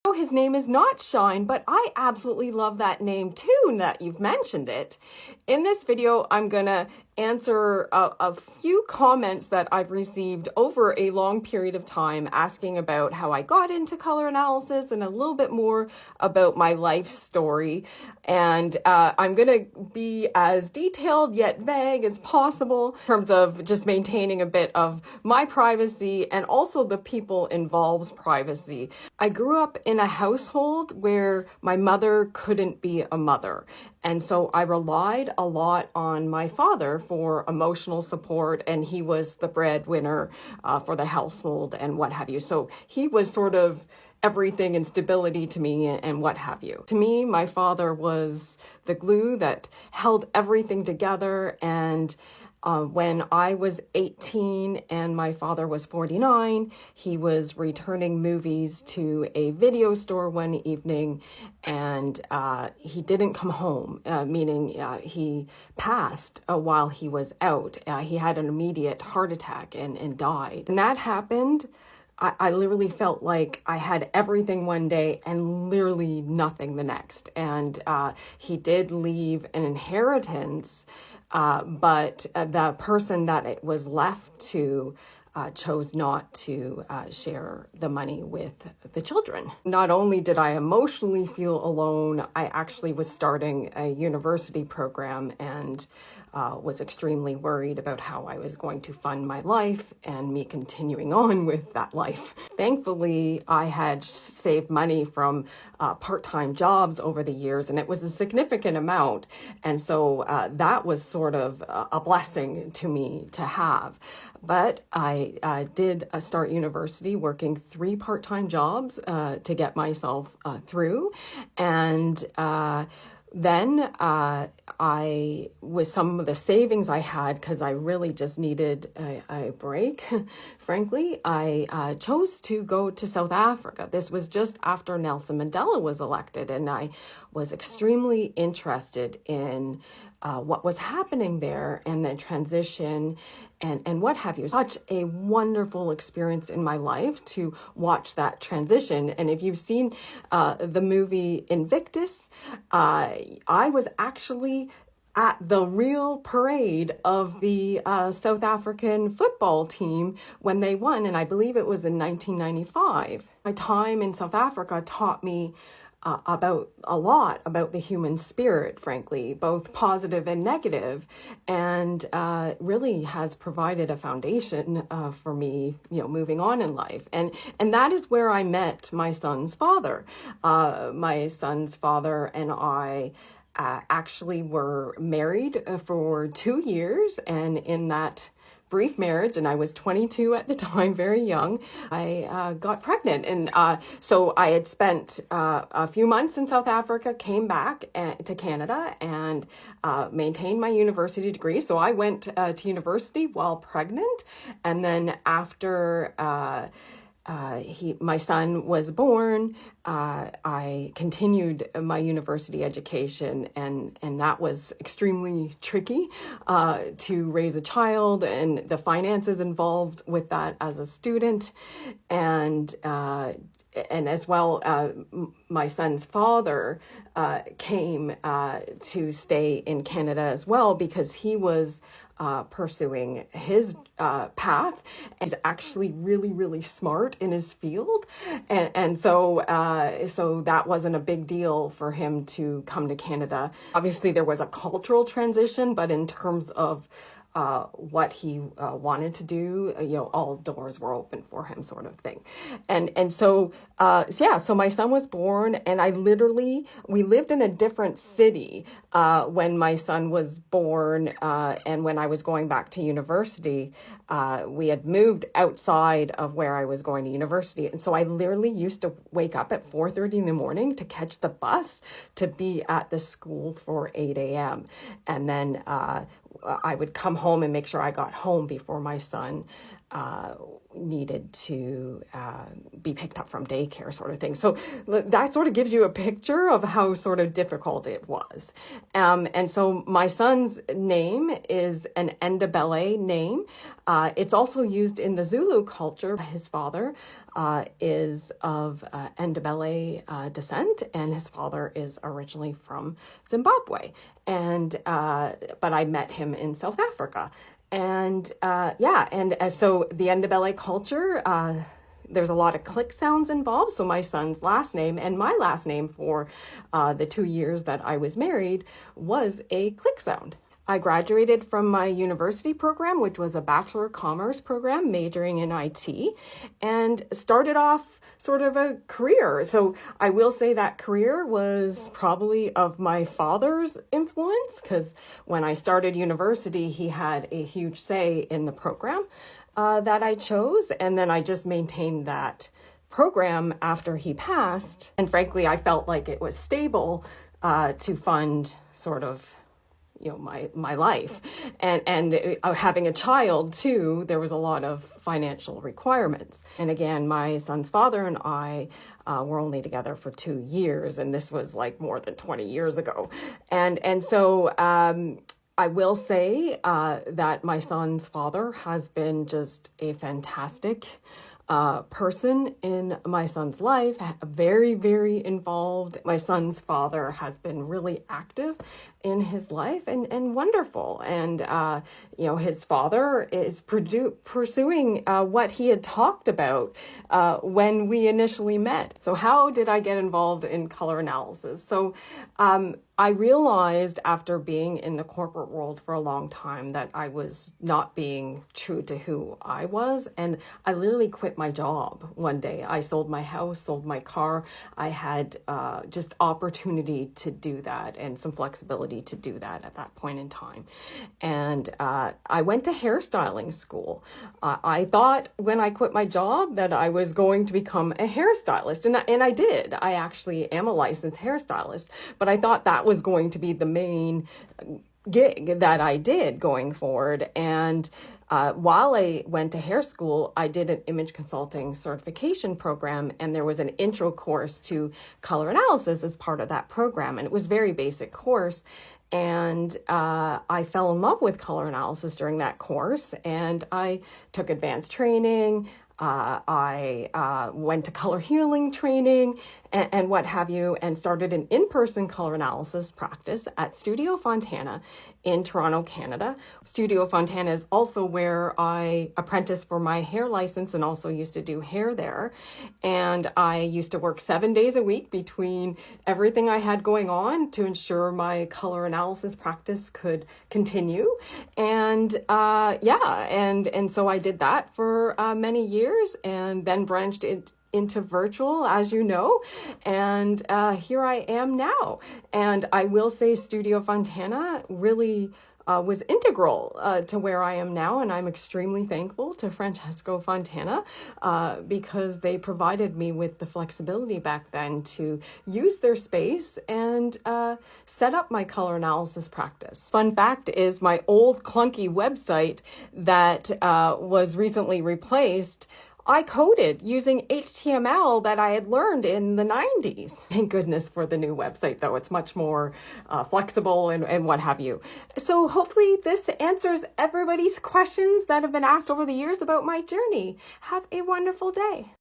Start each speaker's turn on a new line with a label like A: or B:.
A: His name is not Shine, but I absolutely love that name too, that you've mentioned it. In this video, I'm gonna answer a few comments that I've received over a long period of time asking about how I got into color analysis and a little bit more about my life story. And I'm gonna be as detailed yet vague as possible in terms of just maintaining a bit of my privacy and also the people involved's privacy. I grew up in a household where my mother couldn't be a mother. And so I relied a lot on my father for emotional support, and he was the breadwinner for the household and what have you. So he was sort of everything and stability to me and what have you. To me, my father was the glue that held everything together. And when I was 18 and my father was 49, he was returning movies to a video store one evening, and he didn't come home, meaning he passed while he was out. He had an immediate heart attack and died. And that happened. I literally felt like I had everything one day and literally nothing the next. And he did leave an inheritance, but the person that it was left to chose not to share the money with the children. Not only did I emotionally feel alone, I actually was starting a university program and was extremely worried about how I was going to fund my life and me continuing on with that life. Thankfully, I had saved money from part-time jobs over the years, and it was a significant amount. And so that was sort of a blessing to me to have. But I did start university working 3 part-time jobs to get myself through. And then I, with some of the savings I had, because I really just needed a break, frankly, I chose to go to South Africa. This was just after Nelson Mandela was elected, and I was extremely interested in what was happening there and the transition and what have you. Such a wonderful experience in my life to watch that transition. And if you've seen the movie Invictus, I was actually at the real parade of the South African football team when they won, and I believe it was in 1995. My time in South Africa taught me about a lot about the human spirit, frankly, both positive and negative, and really has provided a foundation for me, moving on in life. And that is where I met my son's father. My son's father and I actually were married for 2 years, and in that brief marriage, and I was 22 at the time, very young, I got pregnant. And so I had spent a few months in South Africa, came back to Canada, and maintained my university degree. So I went to university while pregnant. And then after my son was born, I continued my university education, and that was extremely tricky to raise a child and the finances involved with that as a student. And as well, my son's father came to stay in Canada as well, because he was pursuing his path, and he's actually really, really smart in his field. And so that wasn't a big deal for him to come to Canada. Obviously, there was a cultural transition, but in terms of what he wanted to do, all doors were open for him, sort of thing. And so my son was born, and we lived in a different city when my son was born, and when I was going back to university, we had moved outside of where I was going to university. And so I literally used to wake up at 4:30 in the morning to catch the bus to be at the school for 8 a.m. And then I would come home and make sure I got home before my son needed to be picked up from daycare sort of thing. So that sort of gives you a picture of how sort of difficult it was. And so my son's name is an Ndebele name. It's also used in the Zulu culture. His father is of Ndebele descent, and his father is originally from Zimbabwe. And but I met him in South Africa. And so the Ndebele culture, there's a lot of click sounds involved. So my son's last name and my last name for the 2 years that I was married was a click sound. I graduated from my university program, which was a Bachelor of Commerce program, majoring in IT, and started off sort of a career. So I will say that career was probably of my father's influence, because when I started university, he had a huge say in the program that I chose. And then I just maintained that program after he passed. And frankly, I felt like it was stable to fund sort of my life, and having a child too, there was a lot of financial requirements. And again, my son's father and I were only together for 2 years, and this was like more than 20 years ago. And so I will say that my son's father has been just a fantastic person in my son's life, very, very involved. My son's father has been really active in his life and wonderful. And, his father is pursuing what he had talked about when we initially met. So how did I get involved in color analysis? So I realized after being in the corporate world for a long time that I was not being true to who I was. And I literally quit my job one day. I sold my house, sold my car. I had just opportunity to do that and some flexibility to do that at that point in time. And I went to hairstyling school. I thought when I quit my job that I was going to become a hairstylist. And I did. I actually am a licensed hairstylist. But I thought that was going to be the main gig that I did going forward. And while I went to hair school, I did an image consulting certification program, and there was an intro course to color analysis as part of that program. And it was a very basic course. And I fell in love with color analysis during that course, and I took advanced training. I went to color healing training and what have you, and started an in-person color analysis practice at Studio Fontana in Toronto, Canada. Studio Fontana is also where I apprenticed for my hair license and also used to do hair there. And I used to work 7 days a week between everything I had going on to ensure my color analysis practice could continue. And and so I did that for many years, and then branched into virtual, as you know, and here I am now. And I will say Studio Fontana really was integral to where I am now, and I'm extremely thankful to Francesco Fontana because they provided me with the flexibility back then to use their space and set up my color analysis practice. Fun fact is my old clunky website that was recently replaced, I coded using HTML that I had learned in the 90s. Thank goodness for the new website, though. It's much more flexible and what have you. So hopefully this answers everybody's questions that have been asked over the years about my journey. Have a wonderful day.